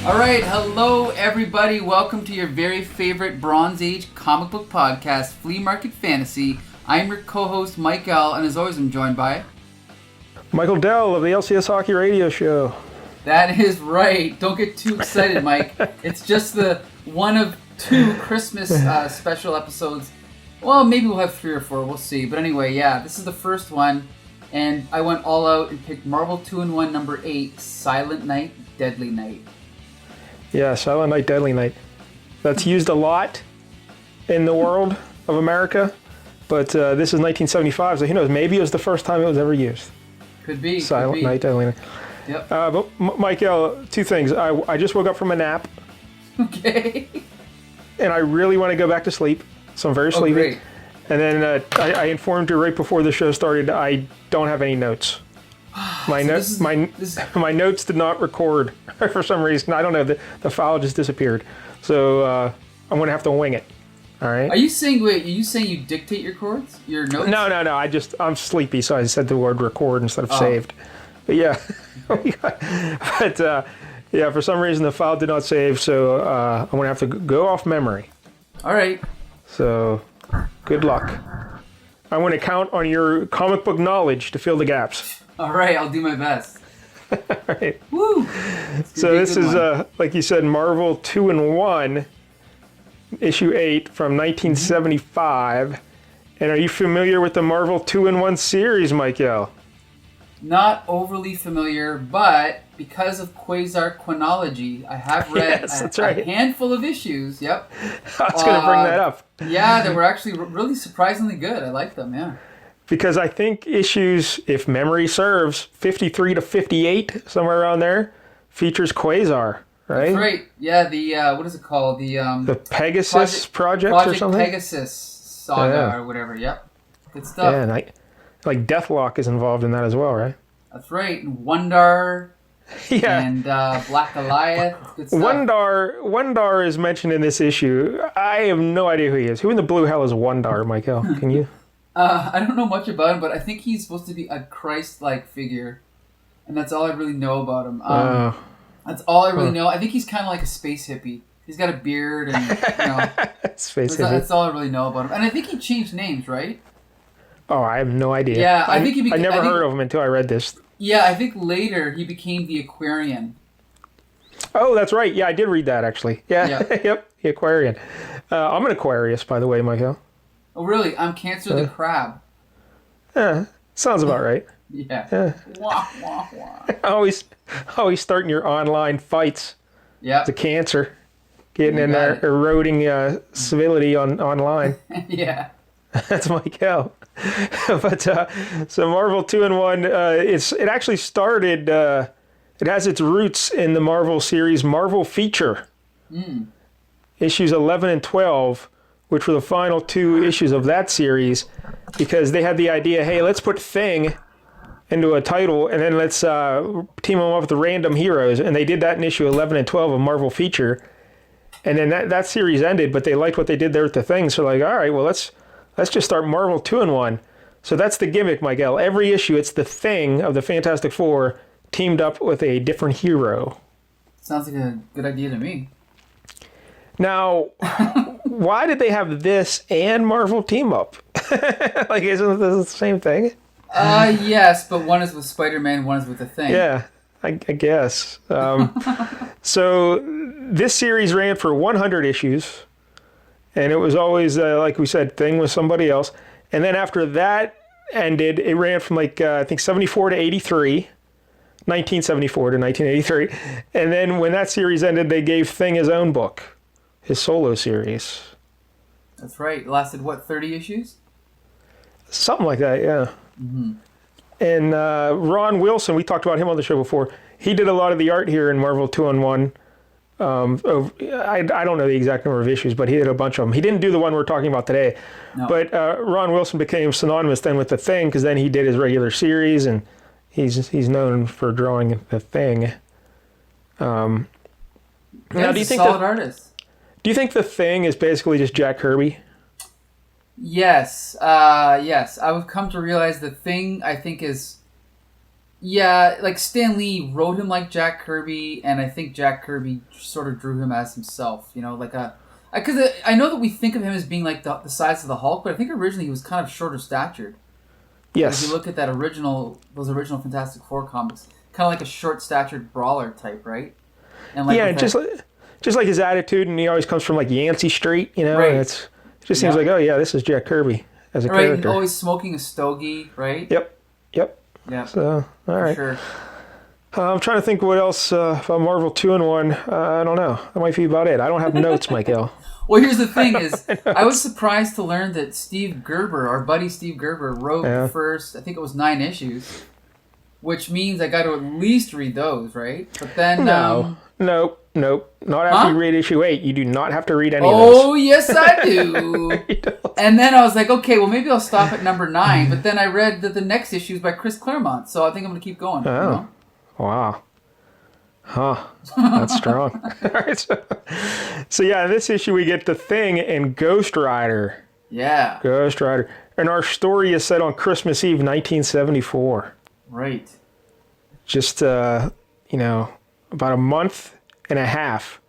Alright, hello everybody. Welcome to your very favorite Bronze Age comic book podcast, Flea Market Fantasy. I'm your co-host, Mike L., and as always I'm joined by... Michael Dell of the LCS Hockey Radio Show. That is right. Don't get too excited, Mike. It's just the one of two Christmas special episodes. Well, maybe we'll have 3 or 4, we'll see. But anyway, yeah, this is the first one, and I went all out and picked Marvel 2-in-1 number 8, Silent Night, Deadly Night. Yeah, Silent Night, Deadly Night. That's used a lot in the world of America, but this is 1975, so who knows? Maybe it was the first time it was ever used. Could be. Silent Night, Deadly Night. Yep. But Michael, 2 things. I just woke up from a nap. Okay. And I really want to go back to sleep, so I'm very sleepy. Great. And then I informed you right before the show started, I don't have any notes. My notes did not record for some reason. I don't know. The file just disappeared. So I'm going to have to wing it. All right. Are you saying you dictate your notes? No. I'm sleepy, so I said the word record instead of saved. But yeah. Yeah, for some reason the file did not save, so I'm going to have to go off memory. All right. So good luck. I'm going to count on your comic book knowledge to fill the gaps. All right, I'll do my best. All right. Woo! So this is, like you said, Marvel 2-in-1, issue 8 from 1975. And are you familiar with the Marvel 2-in-1 series, Michael? Not overly familiar, but because of Quasar Chronology, I have read a handful of issues. Yep. I was going to bring that up. Yeah, they were actually really surprisingly good. I like them, yeah. Because I think issues, if memory serves, 53 to 58, somewhere around there, features Quasar, right? That's right. Yeah, the, what is it called? The Pegasus Project or something? Pegasus Saga or whatever, yep. Good stuff. Yeah, and like Deathlock is involved in that as well, right? That's right. And Wundar and Black Goliath. Good stuff. Wundar is mentioned in this issue. I have no idea who he is. Who in the blue hell is Wundar, Michael? Can you... I don't know much about him, but I think he's supposed to be a Christ-like figure, and that's all I really know about him. That's all I really know. I think he's kind of like a space hippie. He's got a beard, and space hippie. That's all I really know about him. And I think he changed names, right? Oh, I have no idea. Yeah, I think he. I never heard of him until I read this. Yeah, I think later he became the Aquarian. Oh, that's right. Yeah, I did read that actually. Yeah. Yep, the Aquarian. I'm an Aquarius, by the way, Michael. Oh, really? I'm Cancer the Crab. Yeah, sounds about right. Yeah. Wah, wah, wah. Always starting your online fights. Yeah. The Cancer. Getting in there, eroding civility online. Yeah. That's Michael. But, so Marvel 2-in-1, it actually started, it has its roots in the Marvel series Marvel Feature. Issues 11 and 12. Which were the final 2 issues of that series, because they had the idea, hey, let's put Thing into a title, and then let's team them up with the random heroes. And they did that in issue 11 and 12 of Marvel Feature. And then that series ended, but they liked what they did there with the Thing. So like, all right, well, let's just start Marvel 2-in-1. So that's the gimmick, Miguel. Every issue, it's the Thing of the Fantastic Four teamed up with a different hero. Sounds like a good idea to me. Now, why did they have this and Marvel team up? Like, isn't this the same thing? Yes, but one is with Spider-Man, one is with the Thing. Yeah, I guess. So this series ran for 100 issues, and it was always, like we said, Thing was somebody else. And then after that ended, it ran from I think 74 to 83. 1974 to 1983. And then when that series ended, they gave Thing his own book. His solo series. That's right. It lasted, 30 issues? Something like that, yeah. Mm-hmm. And Ron Wilson, we talked about him on the show before. He did a lot of the art here in Marvel 2-in-1. I don't know the exact number of issues, but he did a bunch of them. He didn't do the one we're talking about today. No. But Ron Wilson became synonymous then with the Thing, because then he did his regular series, and he's known for drawing the Thing. Now, do you think solid artist? Do you think the Thing is basically just Jack Kirby? Yes. Yes. I would come to realize the Thing, I think, is Yeah, like Stan Lee wrote him like Jack Kirby, and I think Jack Kirby sort of drew him as himself. You know, like because I know that we think of him as being like the size of the Hulk, but I think originally he was kind of shorter statured. Yes. If you look at those original Fantastic Four comics, kind of like a short-statured brawler type, right? And like yeah, just like his attitude, and he always comes from like Yancey Street, you know. Right. And it just seems like, oh yeah, this is Jack Kirby as a right, character. And always smoking a stogie, right? Yep. Yeah. So all right. Sure. I'm trying to think what else about Marvel 2-in-1. I don't know. That might be about it. I don't have notes, Michael. Well, here's the thing: I was surprised to learn that Steve Gerber, our buddy Steve Gerber, wrote the first, I think it was 9 issues, which means I got to at least read those, right? But then Nope. Not after you read issue 8. You do not have to read any of those. those. Oh, yes, I do. And then I was like, okay, well, maybe I'll stop at number 9. But then I read that the next issue is by Chris Claremont, so I think I'm going to keep going. Oh, you know? Wow. Huh. That's strong. All right, so yeah, in this issue we get The Thing and Ghost Rider. Yeah. Ghost Rider. And our story is set on Christmas Eve, 1974. Right. Just, about a month and a half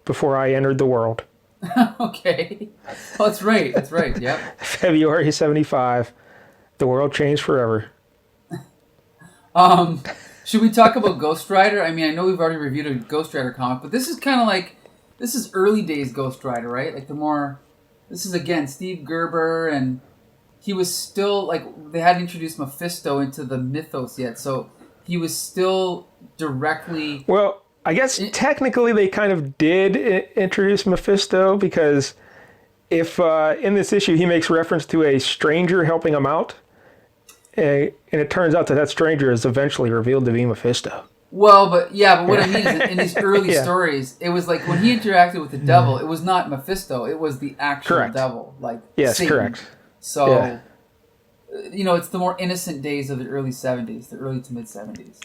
before I entered the world. Okay. Oh, that's right. Yep. February 75. The world changed forever. Should we talk about Ghost Rider? I mean, I know we've already reviewed a Ghost Rider comic, but this is kind of like, this is early days Ghost Rider, right? Like this is again Steve Gerber, and he was still, like, they hadn't introduced Mephisto into the mythos yet, so he was still directly... Well, I guess technically they kind of did introduce Mephisto, because if in this issue he makes reference to a stranger helping him out, and it turns out that stranger is eventually revealed to be Mephisto. Well, but what I mean is in these early stories, it was like when he interacted with the devil, it was not Mephisto, it was the actual devil, like Satan. Correct. So, it's the more innocent days of the early 70s, the early to mid 70s.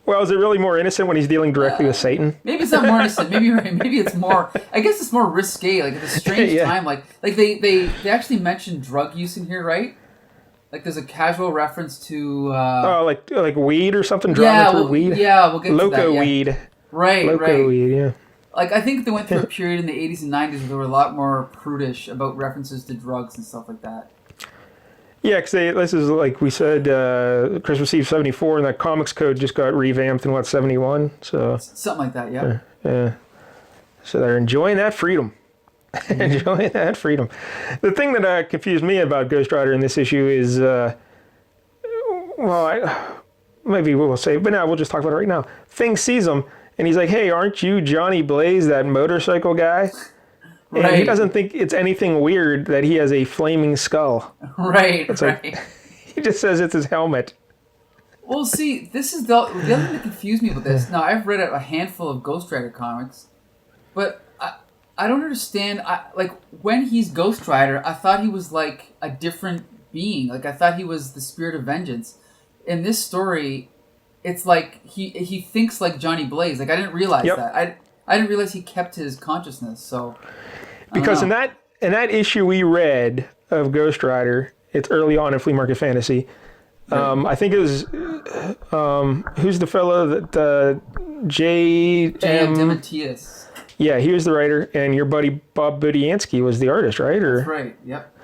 Well, is it really more innocent when he's dealing directly with Satan? Maybe it's not more innocent. Maybe it's more. I guess it's more risque. Like at a strange time. Like they actually mentioned drug use in here, right? Like there's a casual reference to like weed or something. Drama through weed. Yeah, we'll get Loco to that. Yeah. Weed. Right. Loco weed. Yeah. Like I think they went through a period in the 80s and 90s where they were a lot more prudish about references to drugs and stuff like that. Yeah, because this is, like we said, Christmas Eve 74, and that comics code just got revamped in, 71? So something like that, yeah. Yeah. So they're enjoying that freedom. Enjoying that freedom. The thing that confused me about Ghost Rider in this issue is, maybe we'll say, but now we'll just talk about it right now. Thing sees him, and he's like, hey, aren't you Johnny Blaze, that motorcycle guy? And he doesn't think it's anything weird that he has a flaming skull. Right, Like, he just says it's his helmet. Well, see, this is the other thing that confused me with this. Now, I've read a handful of Ghost Rider comics, but I don't understand. When he's Ghost Rider, I thought he was like a different being. Like I thought he was the spirit of vengeance. In this story, it's like he thinks like Johnny Blaze. Like I didn't realize that. I didn't realize he kept his consciousness. So because in that issue we read of Ghost Rider, it's early on in Flea Market Fantasy. I think it was who's the fellow that J.M. DeMatteis. Yeah, he was the writer, and your buddy Bob Budiansky was the artist, right? That's right. Yep.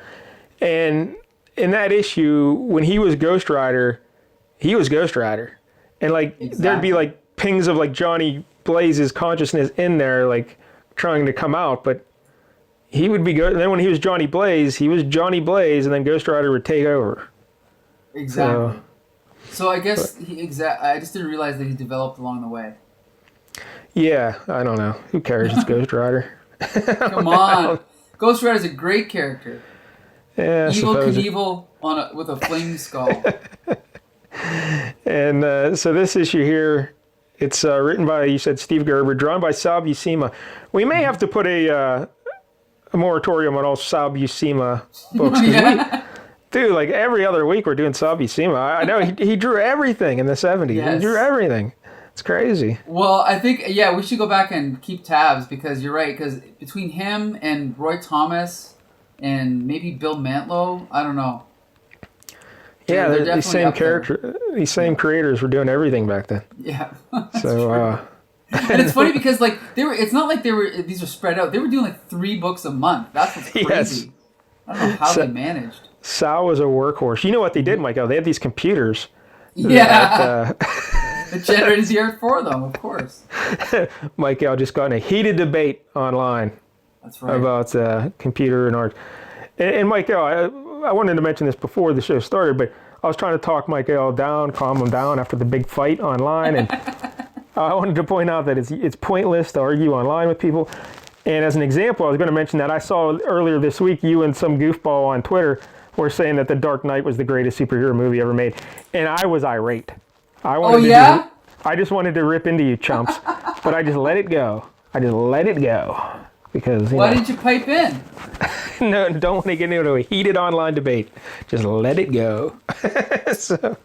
And in that issue, when he was Ghost Rider, he was Ghost Rider, and there'd be like pings of like Johnny Blaze's consciousness in there, like trying to come out, but he would be and then when he was Johnny Blaze, he was Johnny Blaze, and then Ghost Rider would take over. Exactly. So I guess I just didn't realize that he developed along the way. Yeah, I don't know. Who cares? It's Ghost Rider. Come on. Ghost Rider's a great character. Yeah, Evil Knievel with a flaming skull. And so this issue here, it's written by, you said, Steve Gerber, drawn by Sal Buscema. We may have to put a moratorium on all Sal Buscema books. Dude, like every other week we're doing Sal Buscema. I know he drew everything in the 70s. Yes. He drew everything. It's crazy. Well, I think, we should go back and keep tabs because you're right. Because between him and Roy Thomas and maybe Bill Mantlo, I don't know. Yeah, They're these definitely same up there. these same creators were doing everything back then. Yeah. That's So, true. And it's funny because like it's not like these are spread out. They were doing like 3 books a month. That's what's crazy. Yes. I don't know how they managed. Sal was a workhorse. You know what they did, Michael? They had these computers. Yeah. It generated the art for them, of course. Michael just got in a heated debate online. That's right. About computer and art. And Michael, I wanted to mention this before the show started, but I was trying to talk Michael down, calm him down after the big fight online, and I wanted to point out that it's pointless to argue online with people. And as an example, I was going to mention that I saw earlier this week you and some goofball on Twitter were saying that The Dark Knight was the greatest superhero movie ever made, and I was irate. I just wanted to rip into you chumps, but I just let it go. Because why didn't you pipe in? No, don't want to get into a heated online debate. Just let it go. So.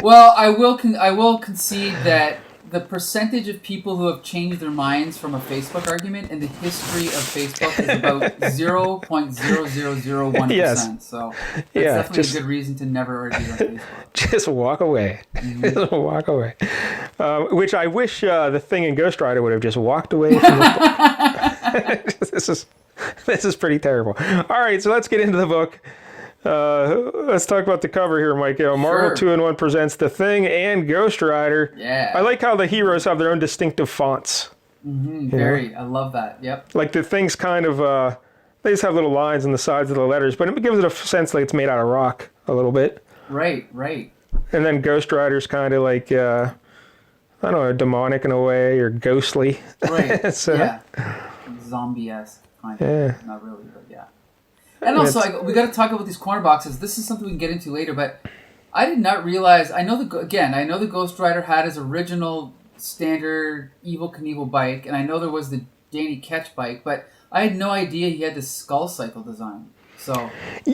Well, I will concede that the percentage of people who have changed their minds from a Facebook argument in the history of Facebook is about 0.0001%. Yes. So that's definitely a good reason to never argue on Facebook. Just walk away. Just walk away. Which I wish the Thing and Ghost Rider would have just walked away from this. This is pretty terrible. All right, so let's get into the book. Let's talk about the cover here, Mike. Marvel 2-in-1 presents The Thing and Ghost Rider. Yeah. I like how the heroes have their own distinctive fonts. Very. I love that. Yep. Like the Thing's kind of, they just have little lines on the sides of the letters, but it gives it a sense like it's made out of rock a little bit. Right. And then Ghost Rider's kind of like, I don't know, demonic in a way, or ghostly. Right. So, yeah. Zombie-esque. Kind of. Yeah. Not really, but yeah. And also, we got to talk about these corner boxes. This is something we can get into later, but I did not realize. I know the Ghost Rider had his original standard Evel Knievel bike, and I know there was the Danny Ketch bike, but I had no idea he had this Skull Cycle design. So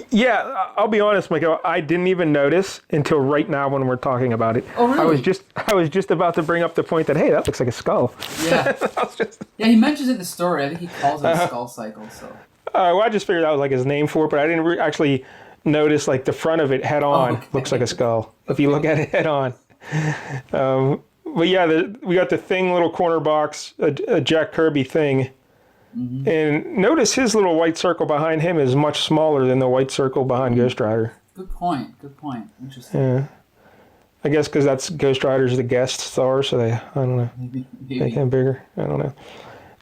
yeah, I'll be honest, Michael. I didn't even notice until right now when we're talking about it. Oh, really? I was just about to bring up the point that hey, that looks like a skull. Yeah. Yeah, he mentions it in the story. I think he calls it a Skull Cycle. So. Well, I just figured that was like his name for it, but I didn't actually notice like the front of it head on looks like a skull. If you look at it head on. But yeah, we got the Thing little corner box, a Jack Kirby Thing. Mm-hmm. And notice his little white circle behind him is much smaller than the white circle behind Ghost Rider. Good point. Interesting. Yeah. I guess because that's Ghost Rider's the guest star, so I don't know. Maybe. Make him bigger. I don't know.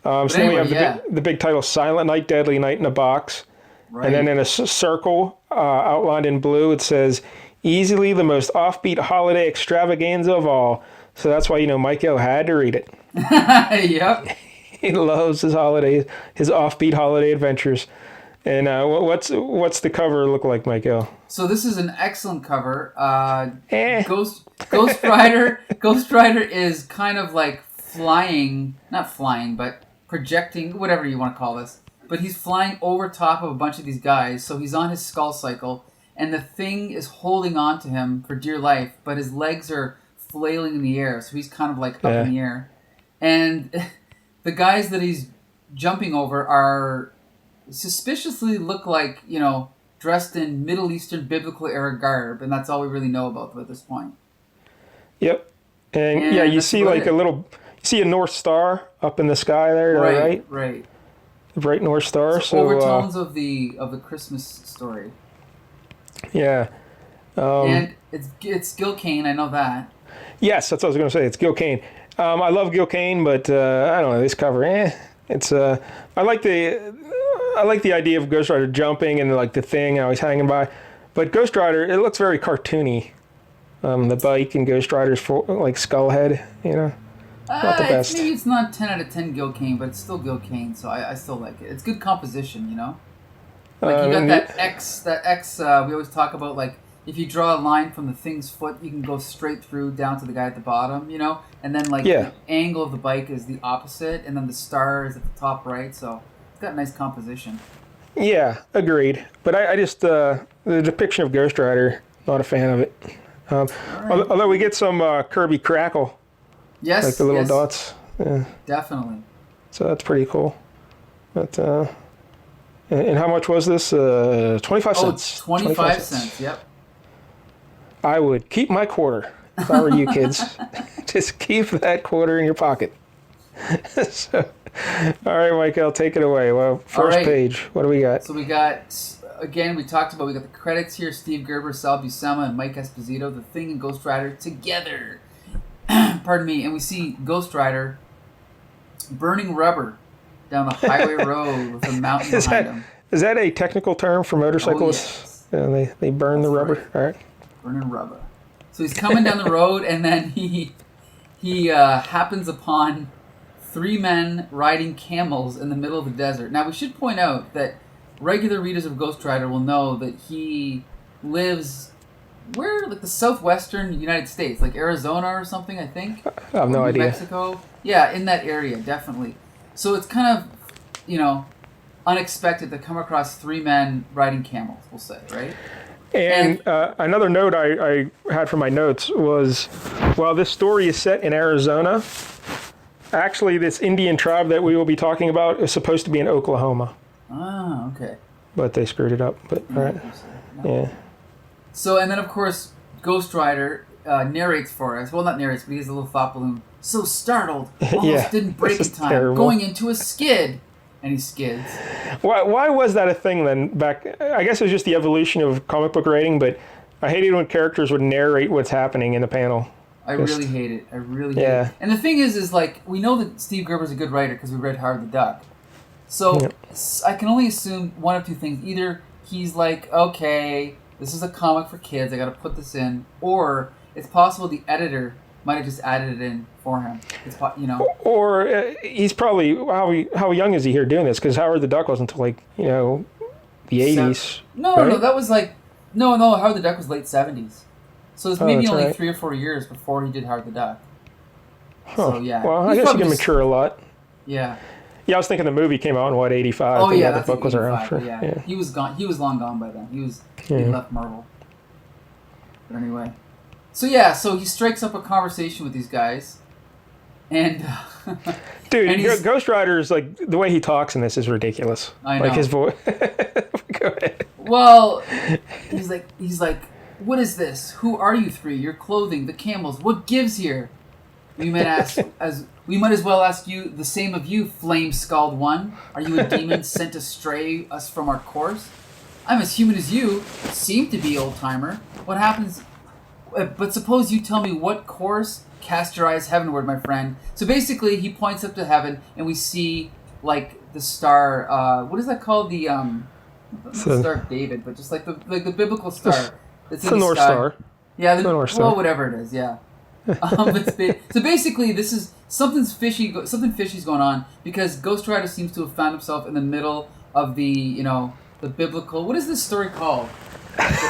So then we have the big title, Silent Night, Deadly Night in a box. Right. And then in a circle outlined in blue, it says, easily the most offbeat holiday extravaganza of all. So that's why, Michael had to read it. Yep. He loves his holidays, his offbeat holiday adventures. And what's the cover look like, Michael? So this is an excellent cover. Ghost Rider is kind of like not flying, but projecting, whatever you want to call this. But he's flying over top of a bunch of these guys. So he's on his Skull Cycle, and the Thing is holding on to him for dear life, but his legs are flailing in the air. So he's kind of like up in the air. And the guys that he's jumping over are suspiciously look like, dressed in Middle Eastern biblical era garb, and that's all we really know about them at this point. Yep. And yeah, you see like you see a North Star up in the sky there, right? Right. The bright North Star. So overtones of the Christmas story. Yeah. And it's Gil Kane, I know that. Yes, that's what I was going to say. It's Gil Kane. I love Gil Kane, but I don't know, this cover. It's I like the idea of Ghost Rider jumping and like the Thing how he's hanging by, but Ghost Rider, it looks very cartoony. The bike and Ghost Rider's like skull head, not the best. Maybe it's not 10 out of 10 Gil Kane, but it's still Gil Kane, so I still like it. It's good composition, Like you got that X. We always talk about like. If you draw a line from the Thing's foot, you can go straight through down to the guy at the bottom, And then, the angle of the bike is the opposite, and then the star is at the top right, so it's got nice composition. Yeah, agreed. But I just, the depiction of Ghost Rider, not a fan of it. Right. Although we get some Kirby crackle. Yes, like the little dots. Yeah. Definitely. So that's pretty cool. But, and how much was this? 25 cents. 25 cents, yep. I would keep my quarter if I were you kids. Just keep that quarter in your pocket. So, all right, Michael, take it away. Well, first page. What do we got? So we got, again, we got the credits here. Steve Gerber, Sal Buscema, and Mike Esposito, The Thing and Ghost Rider together. Pardon me. And we see Ghost Rider burning rubber down the highway road with a mountain behind him. Is that a technical term for motorcyclists? Oh, yes. They burn the rubber? Right. All right. Burning rubber. So he's coming down the road, and then he happens upon 3 men riding camels in the middle of the desert. Now, we should point out that regular readers of Ghost Rider will know that he lives like the southwestern United States, like Arizona or something, I think. I have no idea. Mexico. Yeah, in that area, definitely. So it's kind of, unexpected to come across 3 men riding camels, we'll say, right? And another note I had from my notes was, while this story is set in Arizona, actually this Indian tribe that we will be talking about is supposed to be in Oklahoma. Ah, okay. But they screwed it up. But all right. No. Yeah. So, and then of course, Ghost Rider narrates for us. Well, not narrates, but he has a little thought balloon. So startled, almost didn't break in time, terrible. Going into a skid. And he skids. Why was that a thing then? Back, I guess it was just the evolution of comic book writing, but I hated when characters would narrate what's happening in the panel. I really hate it. I really hate it. And the thing is like, we know that Steve Gerber's a good writer because we read Howard the Duck. So I can only assume one of two things. Either he's like, okay, this is a comic for kids, I got to put this in, or it's possible the editor might have just added it in for him. It's, Or he's probably, how young is he here doing this? Because Howard the Duck wasn't until the 80s. No, that was no, Howard the Duck was late 70s. So it's maybe only 3 or 4 years before he did Howard the Duck. Huh. So yeah. Well, I guess he can mature a lot. Yeah. Yeah, I was thinking the movie came out in 85? Oh yeah, the book was around for. Yeah. He was gone. He was long gone by then. He left Marvel. But anyway. So he strikes up a conversation with these guys, and dude, and Ghost Rider is like, the way he talks in this is ridiculous. I know. Like his voice. Go ahead. Well, he's like, what is this? Who are you 3? Your clothing, the camels. What gives here? We might as well ask you the same of you, Flame Scald 1. Are you a demon sent to stray us from our course? I'm as human as you. Seem to be, old timer. What happens? But suppose you tell me what course. Cast your eyes heavenward, my friend. So basically, he points up to heaven, and we see like the star. What is that called? The Star of David, but just like the biblical star. It's the North Star. Yeah, the North Star. Well, whatever it is. Yeah. So basically, this is something fishy's going on because Ghost Rider seems to have found himself in the middle of the biblical. What is this story called?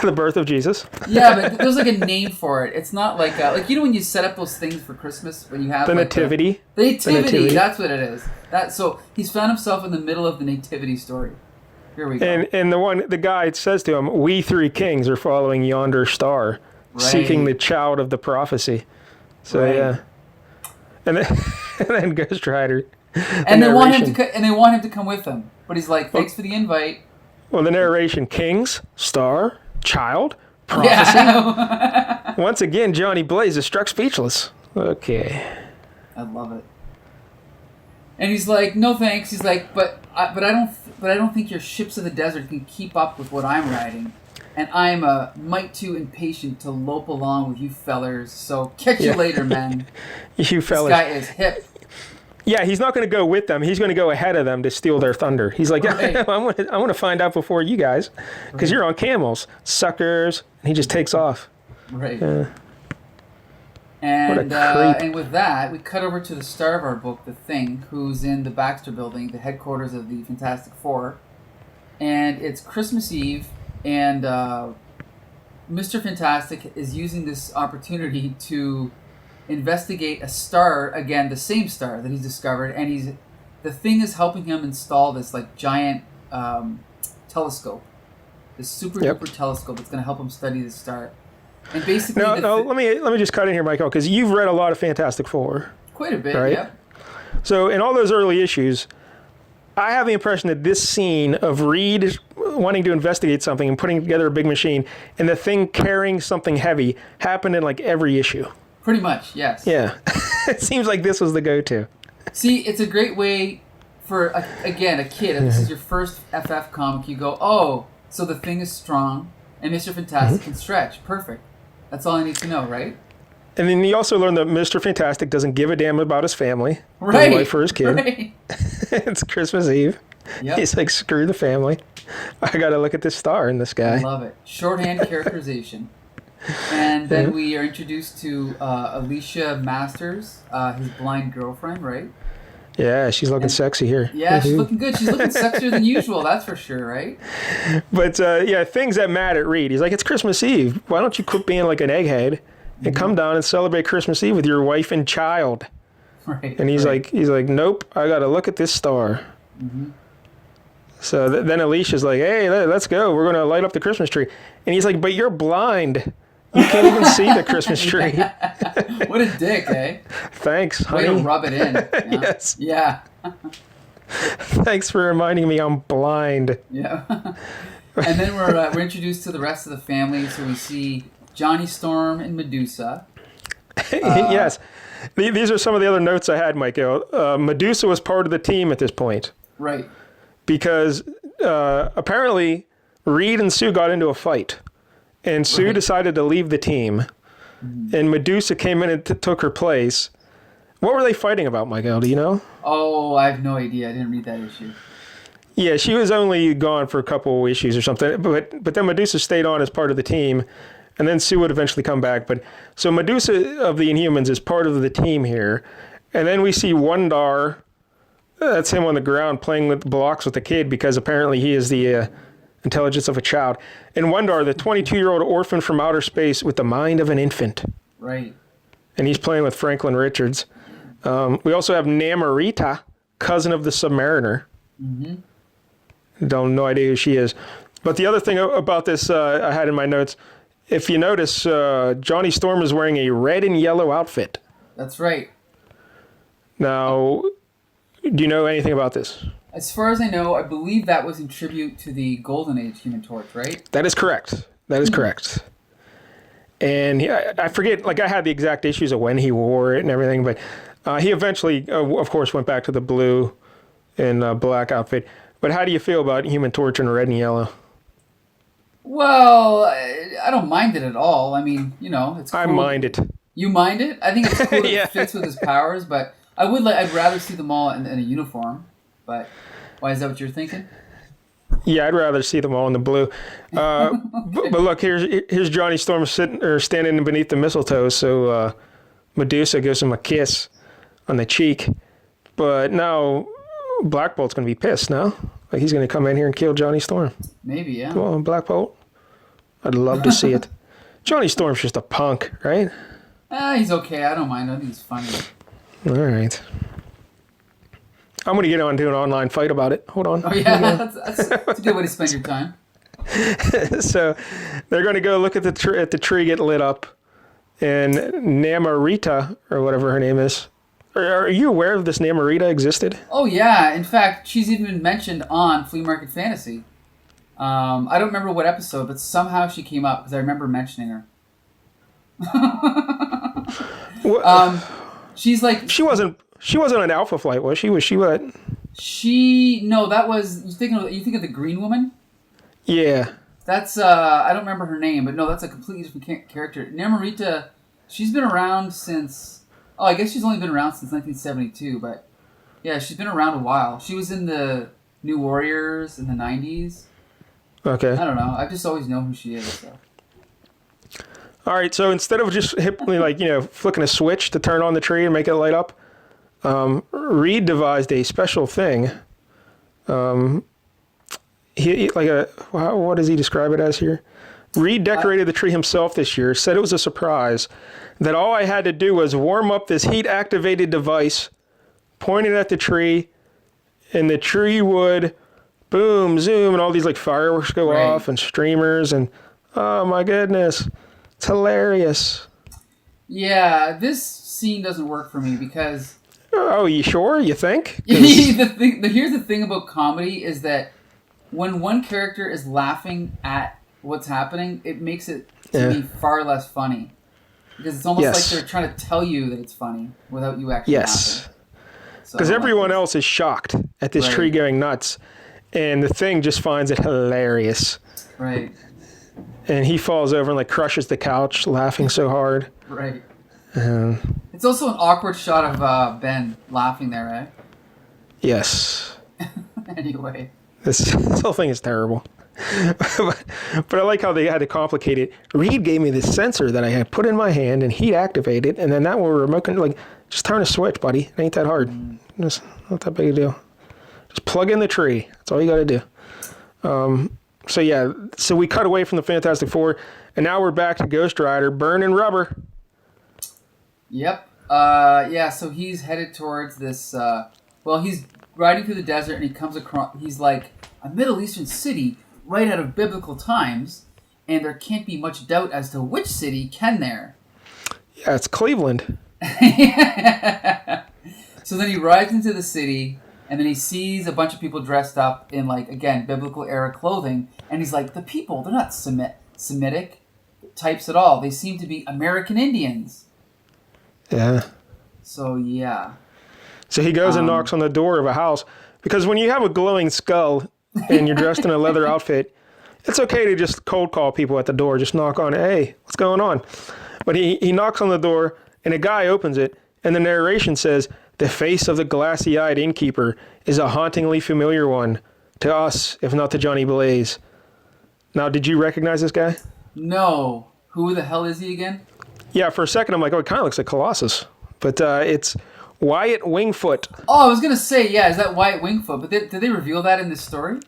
The birth of Jesus. Yeah, but there's like a name for it. It's not like when you set up those things for Christmas when you have the nativity. The nativity. That's what it is. So he's found himself in the middle of the nativity story. Here we go. And the guide says to him, "We 3 kings are following yonder star, seeking the child of the prophecy." So yeah, and then Ghost Rider. And they want him to come with them, but he's like, "Thanks for the invite." Well, the narration: kings, star, child, prophecy. Yeah. Once again, Johnny Blaze is struck speechless. Okay. I love it. And he's like, "No thanks." He's like, "But I don't think your ships of the desert can keep up with what I'm riding, and I'm a mite too impatient to lope along with you fellers. So catch you later, man." You fellers. This guy is hip. Yeah, he's not going to go with them. He's going to go ahead of them to steal their thunder. He's like, I want to find out before you guys, because you're on camels, suckers. And he just takes off. Right. What a creep. And with that, we cut over to the star of our book, The Thing, who's in the Baxter Building, the headquarters of the Fantastic Four. And it's Christmas Eve, and Mr. Fantastic is using this opportunity to investigate a star, again, the same star that he's discovered, and the Thing is helping him install this like giant telescope, this super duper telescope that's going to help him study the star. And basically, let me just cut in here, Michael, because you've read a lot of Fantastic Four. Quite a bit, right? Yep. So in all those early issues, I have the impression that this scene of Reed wanting to investigate something and putting together a big machine, and the thing carrying something heavy happened in like every issue. Pretty much, yes. Yeah. It seems like this was the go-to. See, it's a great way for, again, a kid, if this is your first FF comic, you go, oh, so the thing is strong, and Mr. Fantastic can stretch. Perfect. That's all I need to know, right? And then you also learn that Mr. Fantastic doesn't give a damn about his family, right, his wife or his kid. Right. It's Christmas Eve. Yep. He's like, screw the family. I got to look at this star in this guy. I love it. Shorthand characterization. And then we are introduced to Alicia Masters, his blind girlfriend, right? Yeah, she's looking sexy here. Yeah, she's looking good. She's looking sexier than usual, that's for sure, right? But, yeah, things that mad at Reed. He's like, it's Christmas Eve. Why don't you quit being like an egghead and come down and celebrate Christmas Eve with your wife and child? Right. And he's like, nope, I got to look at this star. Mm-hmm. So then Alicia's like, hey, let's go. We're going to light up the Christmas tree. And he's like, but you're blind. You can't even see the Christmas tree. What a dick, eh? Thanks, honey. Way to rub it in. Yeah. Yes. Yeah. Thanks for reminding me I'm blind. Yeah. And then we're introduced to the rest of the family. So we see Johnny Storm and Medusa. Yes. These are some of the other notes I had, Michael. Medusa was part of the team at this point. Right. Because apparently Reed and Sue got into a fight. And Sue decided to leave the team. Mm-hmm. And Medusa came in and took her place. What were they fighting about, Michael? Do you know? Oh, I have no idea. I didn't read that issue. Yeah, she was only gone for a couple of issues or something. But then Medusa stayed on as part of the team. And then Sue would eventually come back. But so Medusa of the Inhumans is part of the team here. And then we see Wundar. That's him on the ground playing with blocks with the kid because apparently he is the intelligence of a child. And Wundar, the 22-year-old orphan from outer space with the mind of an infant. Right. And he's playing with Franklin Richards. We also have Namorita, cousin of the Submariner. Mm-hmm. Don't no idea who she is. But the other thing about this I had in my notes, if you notice, Johnny Storm is wearing a red and yellow outfit. That's right. Now, do you know anything about this? As far as I know, I believe that was in tribute to the Golden Age Human Torch, right? That is correct. That is correct. And I forget, like I had the exact issues of when he wore it and everything, but he eventually, of course, went back to the blue and black outfit. But how do you feel about Human Torch in red and yellow? Well, I don't mind it at all. I mean, you know, it's cool. I mind it. You mind it? I think it's cool that Yeah. it fits with his powers, but I'd rather see them all in a uniform. But why is that what you're thinking? Yeah, I'd rather see them all in the blue. Okay. But look, here's Johnny Storm standing beneath the mistletoe. So Medusa gives him a kiss on the cheek. But now Black Bolt's going to be pissed now. Like he's going to come in here and kill Johnny Storm. Maybe, yeah. Come on, Black Bolt. I'd love to see it. Johnny Storm's just a punk, right? He's okay. I don't mind. I think he's funny. All right. I'm going to get on to an online fight about it. Hold on. Oh, yeah. That's a good way to spend your time. So they're going to go look at the tree get lit up. And Namorita, or whatever her name is. Are you aware of this Namorita existed? Oh, yeah. In fact, she's even been mentioned on Flea Market Fantasy. I don't remember what episode, but somehow she came up because I remember mentioning her. She's like... She wasn't an Alpha Flight, was she? Was she what? No, that was... You think of the Green Woman? Yeah. That's, I don't remember her name, but no, that's a completely different character. Namorita, she's been around since... Oh, I guess she's only been around since 1972, but... Yeah, she's been around a while. She was in the New Warriors in the 90s. Okay. I don't know. I just always know who she is, so... All right, so instead of just flicking a switch to turn on the tree and make it light up, Reed devised a special thing. What does he describe it as here? Reed decorated the tree himself this year, said it was a surprise, that all I had to do was warm up this heat-activated device, point it at the tree, and the tree would boom, zoom, and all these like fireworks go off and streamers, and oh my goodness. It's hilarious. Yeah, this scene doesn't work for me because... Oh, you sure? You think? Here's the thing about comedy is that when one character is laughing at what's happening, it makes it to be far less funny. Because it's almost like they're trying to tell you that it's funny without you actually laughing. Because everyone else is shocked at this tree going nuts. And the Thing just finds it hilarious. Right. And he falls over and like crushes the couch, laughing so hard. Right. It's also an awkward shot of Ben laughing there, right? Yes. Anyway. This whole thing is terrible. But I like how they had to complicate it. Reed gave me this sensor that I had put in my hand and he'd activate it, and then that will remote control. Like, just turn a switch, buddy. It ain't that hard. It's not that big a deal. Just plug in the tree. That's all you got to do. So we cut away from the Fantastic Four, and now we're back to Ghost Rider burning rubber. Yep. So he's headed towards this, he's riding through the desert and he comes across, he's like, a Middle Eastern city right out of biblical times, and there can't be much doubt as to which city can there. Yeah, it's Cleveland. So then he rides into the city, and then he sees a bunch of people dressed up in, like, again, biblical era clothing, and he's like, the people, they're not Semitic types at all. They seem to be American Indians. Yeah. So, yeah. So he goes and knocks on the door of a house, because when you have a glowing skull and you're dressed in a leather outfit, it's okay to just cold call people at the door. Just knock on, hey, what's going on? But he knocks on the door, and a guy opens it, and the narration says, the face of the glassy-eyed innkeeper is a hauntingly familiar one to us, if not to Johnny Blaze. Now, did you recognize this guy? No. Who the hell is he again? Yeah, for a second I'm like, oh, it kind of looks like Colossus. But it's Wyatt Wingfoot. Oh, I was going to say, yeah, is that Wyatt Wingfoot? But did they reveal that in this story?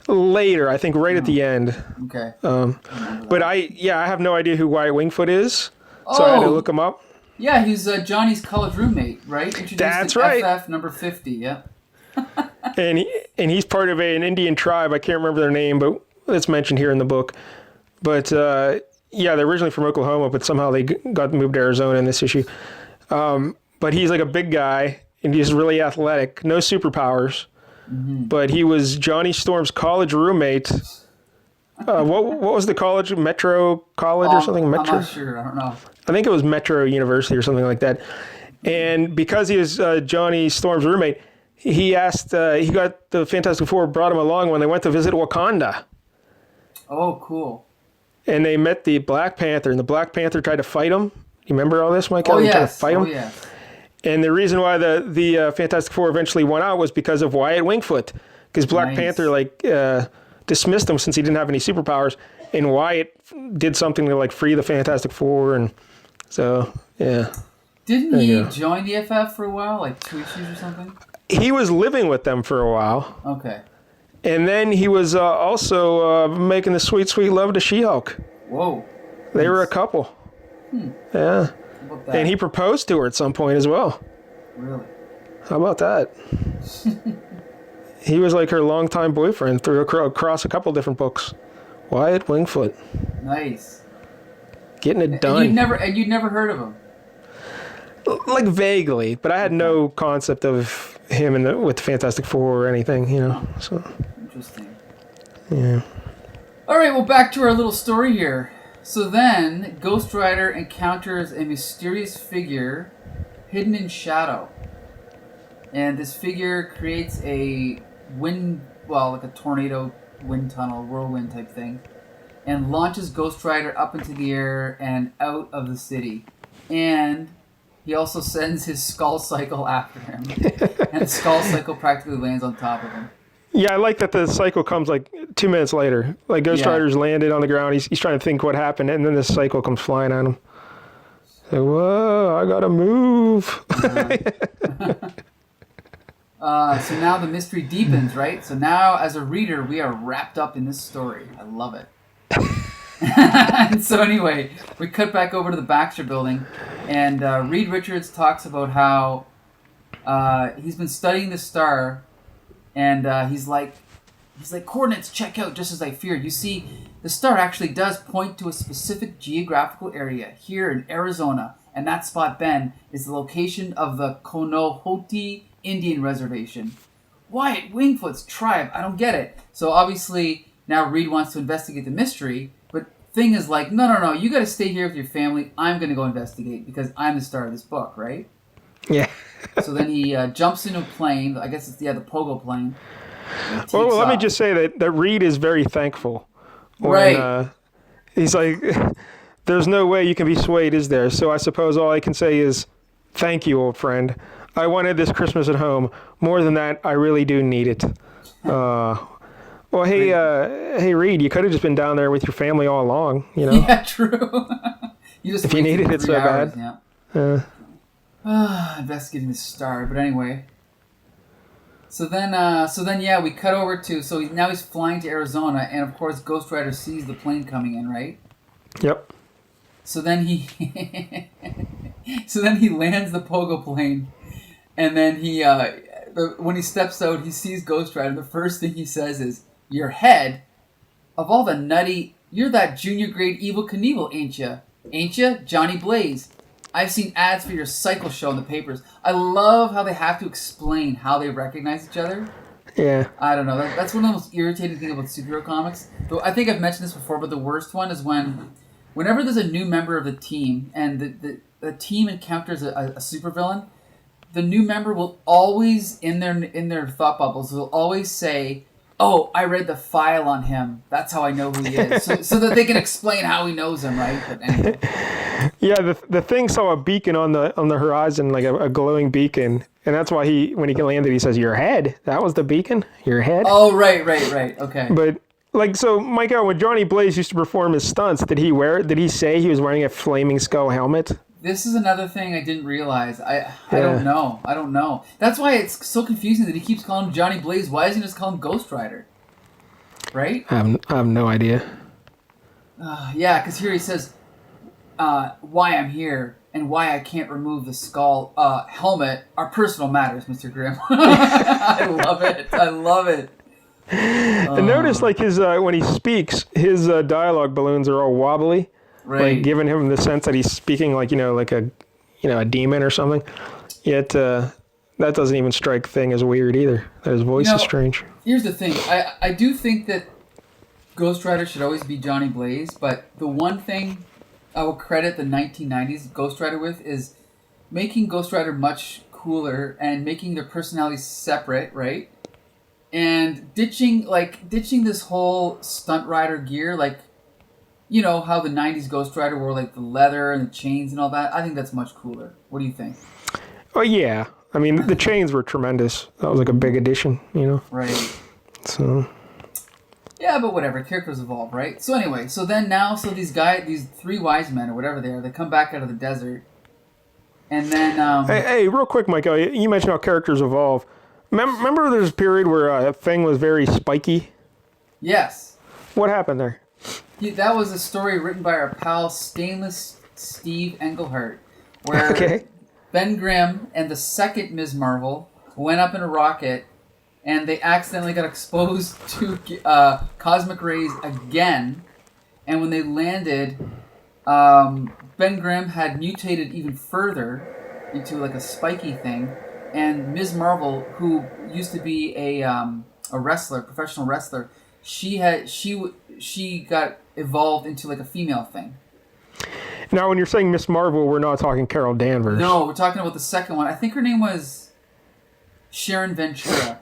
Later, I think right at the end. Okay. But I have no idea who Wyatt Wingfoot is, so I had to look him up. Yeah, he's Johnny's college roommate, right? Introduced That's in right. FF number 50, yeah. and he's part of an Indian tribe. I can't remember their name, but it's mentioned here in the book. But they're originally from Oklahoma, but somehow they got moved to Arizona in this issue. But he's like a big guy, and he's really athletic, no superpowers. Mm-hmm. But he was Johnny Storm's college roommate. What was the college? Metro College or something? Metro? I'm not sure. I don't know. I think it was Metro University or something like that. And because he was Johnny Storm's roommate, he got the Fantastic Four, brought him along when they went to visit Wakanda. Oh, cool. And they met the Black Panther, and the Black Panther tried to fight him. You remember all this, Mike? He tried to fight him? Oh, yeah. And the reason why the Fantastic Four eventually won out was because of Wyatt Wingfoot. Because Black Panther, dismissed him since he didn't have any superpowers. And Wyatt did something to, free the Fantastic Four. And so, yeah. Didn't he join the FF for a while? 2 issues or something? He was living with them for a while. Okay. And then he was also making the sweet, sweet love to She-Hulk. Whoa. They were a couple. Yeah. And he proposed to her at some point as well. Really? How about that? He was like her longtime boyfriend through across a couple different books. Wyatt Wingfoot. Nice. Getting it done. And you'd never heard of him? Like vaguely, but I had no concept of him with the Fantastic Four or anything, So. Interesting. Yeah. All right, well, back to our little story here. So then, Ghost Rider encounters a mysterious figure hidden in shadow. And this figure creates a like a tornado wind tunnel, whirlwind type thing, and launches Ghost Rider up into the air and out of the city. And he also sends his Skull Cycle after him. And Skull Cycle practically lands on top of him. Yeah, I like that the cycle comes 2 minutes later. Ghost Rider's landed on the ground. He's trying to think what happened, and then this cycle comes flying at him. So, whoa, I gotta move. So now the mystery deepens, right? So now, as a reader, we are wrapped up in this story. I love it. And so anyway, we cut back over to the Baxter building, and Reed Richards talks about how he's been studying the star, and he's like, coordinates check out just as I feared. You see, the star actually does point to a specific geographical area here in Arizona, and that spot, Ben, is the location of the Konohoti Indian Reservation. Wyatt Wingfoot's tribe. I don't get it. So obviously now Reed wants to investigate the mystery, but Thing is like, no, you got to stay here with your family. I'm going to go investigate because I'm the star of this book, right? Yeah. So then he jumps into a plane. I guess it's the pogo plane. Well, let me just say that Reed is very thankful. When, right. He's like, there's no way you can be swayed, is there? So I suppose all I can say is, thank you, old friend. I wanted this Christmas at home. More than that, I really do need it. Well, hey, Reed, you could have just been down there with your family all along, you know? Yeah, true. If you needed it so bad. Yeah. Investigating the star, but anyway. So then, yeah, we cut over to, now he's flying to Arizona, and of course Ghost Rider sees the plane coming in, right? Yep. So then he lands the pogo plane, and then when he steps out, he sees Ghost Rider. The first thing he says is, "Your head, of all the nutty, you're that junior grade Evel Knievel, ain't ya? Ain't ya, Johnny Blaze? I've seen ads for your cycle show in the papers." I love how they have to explain how they recognize each other. Yeah. I don't know. That's one of the most irritating things about superhero comics. Though I think I've mentioned this before, but the worst one is whenever there's a new member of the team and the team encounters a supervillain, the new member will always, in their thought bubbles, will always say, "Oh, I read the file on him. That's how I know who he is." So that they can explain how he knows him, right? But anyway. Yeah, the Thing saw a beacon on the horizon, like a glowing beacon, and that's why when he landed, he says, "Your head." That was the beacon. Your head. Oh, right. Okay. But so, Michael, when Johnny Blaze used to perform his stunts, did he say he was wearing a flaming skull helmet? This is another thing I didn't realize. I don't know. That's why it's so confusing that he keeps calling him Johnny Blaze. Why doesn't he just call him Ghost Rider? Right? I have no idea. Yeah, because here he says, "Why I'm here and why I can't remove the skull helmet are personal matters, Mr. Grimm." I love it. And notice, like, his when he speaks, his dialogue balloons are all wobbly. Right. Like, giving him the sense that he's speaking like a demon or something. Yet that doesn't even strike Thing as weird either. That his voice is strange. Here's the thing. I do think that Ghost Rider should always be Johnny Blaze, but the one thing I will credit the 1990s Ghost Rider with is making Ghost Rider much cooler and making their personalities separate, right? And ditching this whole stunt rider gear, like, you know how the 90s Ghost Rider wore like the leather and the chains and all that. I think that's much cooler. What do you think? Oh yeah, I mean the chains were tremendous. That was like a big addition, you know. Right. So. Yeah, but whatever. Characters evolve, right? So anyway, these three wise men or whatever they come back out of the desert, and then. Hey, real quick, Michael. You mentioned how characters evolve. Remember, there's a period where Thing was very spiky. Yes. What happened there? That was a story written by our pal Stainless Steve Englehart, where Ben Grimm and the second Ms. Marvel went up in a rocket, and they accidentally got exposed to cosmic rays again. And when they landed, Ben Grimm had mutated even further into like a spiky thing, and Ms. Marvel, who used to be a wrestler, professional wrestler, she got evolved into like a female thing. Now, when you're saying Miss Marvel, we're not talking Carol Danvers. No, we're talking about the second one. I think her name was Sharon Ventura.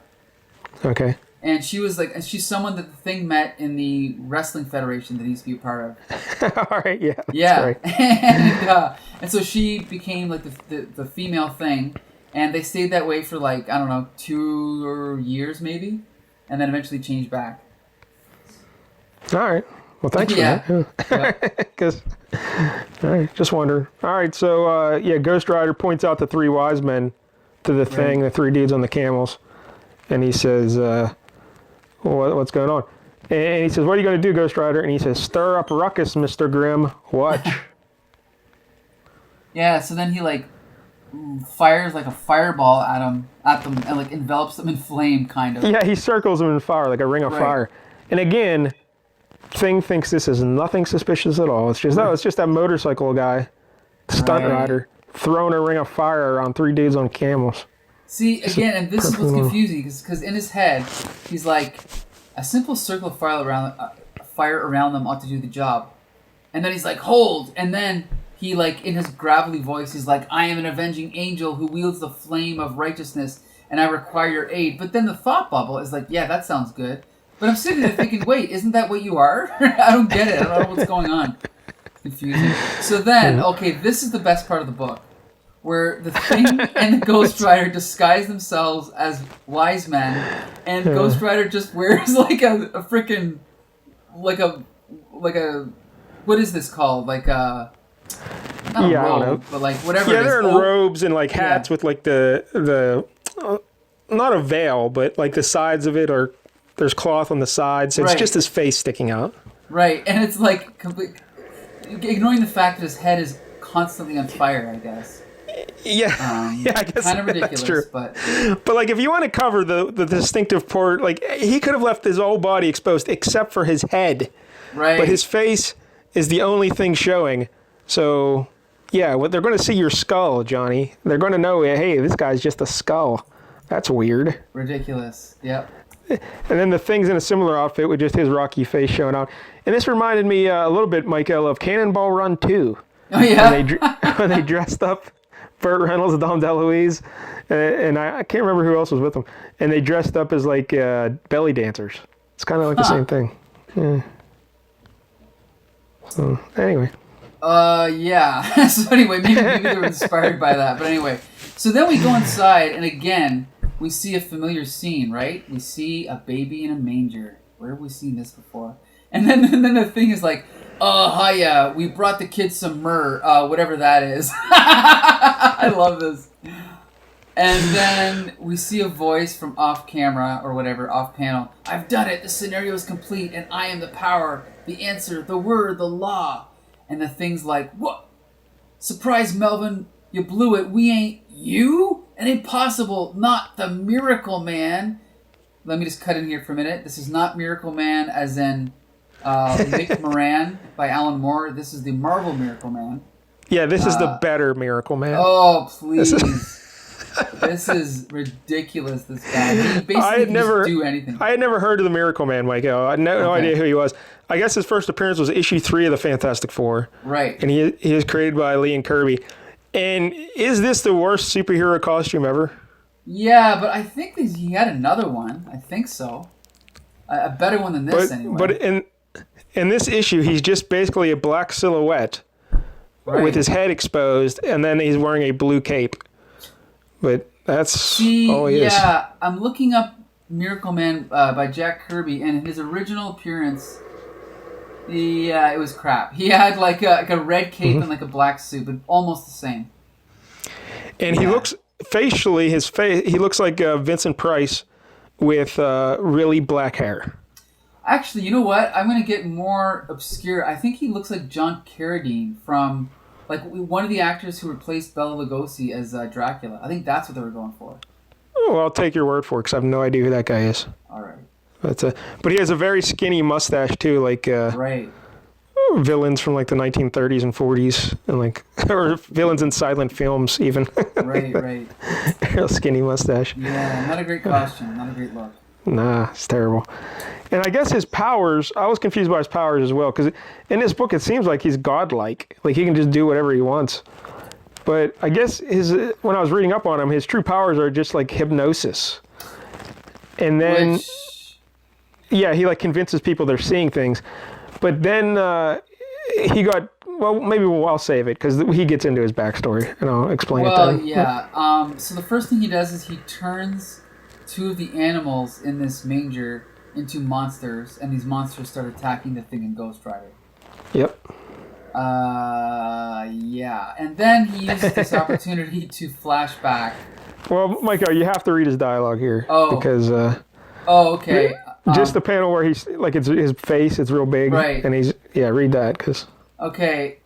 Okay. And she's someone that the Thing met in the wrestling federation that he used to be a part of. All right, yeah. Yeah. Right. And so she became like the female Thing, and they stayed that way for like, I don't know, 2 years maybe, and then eventually changed back. All right. Well, thanks for that. Because, all right, just wondering. All right, so, Ghost Rider points out the three wise men to the Thing, the three dudes on the camels, and he says, what's going on? And he says, "What are you going to do, Ghost Rider?" And he says, "Stir up ruckus, Mr. Grimm. Watch." Yeah, so then he, like, fires, like, a fireball at them, and, like, envelops them in flame, kind of. Yeah, he circles them in fire, like a ring of fire. And again, Thing thinks this is nothing suspicious at all. It's just that motorcycle guy, stunt rider, throwing a ring of fire around three dudes on camels. See, again, and this is what's confusing, because in his head, he's like, a simple circle of fire around them ought to do the job. And then he's like, hold! And then he, like, in his gravelly voice, he's like, I am an avenging angel who wields the flame of righteousness, and I require your aid. But then the thought bubble is like, yeah, that sounds good. But I'm sitting there thinking, wait, isn't that what you are? I don't get it. I don't know what's going on. Confusing. So then, okay, this is the best part of the book, where the Thing and the Ghost Rider disguise themselves as wise men, and Ghost Rider just wears like a freaking, like a, what is this called? Like a, not a robe, I don't know. but like whatever. Yeah, it is. they're in robes and like hats with like the not a veil, but like the sides of it are, there's cloth on the sides, so it's just his face sticking out. Right, and it's like ignoring the fact that his head is constantly on fire, I guess. Yeah, I guess kind of ridiculous, that's true. But like if you want to cover the distinctive part, like he could have left his whole body exposed except for his head. Right. But his face is the only thing showing. So yeah, they're going to see your skull, Johnny. They're going to know, hey, this guy's just a skull. That's weird. Ridiculous. Yep. And then the Thing's in a similar outfit with just his rocky face showing out. And this reminded me a little bit, Michael, of Cannonball Run 2. Oh, yeah? When they dressed up Burt Reynolds, Dom DeLuise, and I can't remember who else was with them. And they dressed up as like belly dancers. It's kind of like the same thing. Yeah. So, anyway. Yeah. So anyway, maybe they were inspired by that. But anyway. So then we go inside, and again, we see a familiar scene, right? We see a baby in a manger. Where have we seen this before? And then the Thing is like, hiya, we brought the kids some myrrh, whatever that is. I love this. And then we see a voice from off camera, or whatever, off panel. I've done it, the scenario is complete, and I am the power, the answer, the word, the law. And the Thing's like, what? Surprise, Melvin, you blew it, we ain't you? It ain't possible, not the Miracle Man. Let me just cut in here for a minute. This is not Miracle Man as in Mick Moran by Alan Moore. This is the Marvel Miracle Man. Yeah, this is the better Miracle Man. Oh, please. This is ridiculous, this guy. He basically can just do anything. I had never heard of the Miracle Man, Michael. I had no idea who he was. I guess his first appearance was issue 3 of the Fantastic Four. Right. And he is created by Lee and Kirby. And is this the worst superhero costume ever? Yeah, but I think he had another one. I think so. A better one than this, anyway. But in this issue, he's just basically a black silhouette with his head exposed, and then he's wearing a blue cape. But that's all he is. Yeah, I'm looking up Miracle Man by Jack Kirby, and his original appearance, it was crap. He had like a red cape and like a black suit, but almost the same. And he looks, facially, he looks like Vincent Price with really black hair. Actually, you know what? I'm going to get more obscure. I think he looks like John Carradine from, like, one of the actors who replaced Bela Lugosi as Dracula. I think that's what they were going for. Oh, well, I'll take your word for it, because I have no idea who that guy is. All right. But he has a very skinny mustache, too, like villains from, like, the 1930s and 40s, and like, or villains in silent films, even. Right. Real skinny mustache. Yeah, not a great costume, not a great look. Nah, it's terrible. And I guess his powers, I was confused by his powers as well, because in this book it seems like he's godlike. Like he can just do whatever he wants. But I guess when I was reading up on him, his true powers are just like hypnosis. And then, he like convinces people they're seeing things. But then he got, well, maybe I'll save it, because he gets into his backstory, and I'll explain it then. Well, yeah. So the first thing he does is he turns 2 of the animals in this manger into monsters, and these monsters start attacking the Thing and Ghost Rider. Yep. Yeah. And then he uses this opportunity to flash back. Well, Michael, you have to read his dialogue here. Oh. Because... okay. Just the panel where he's, like, it's his face, it's real big. Right. And read that, because... Okay,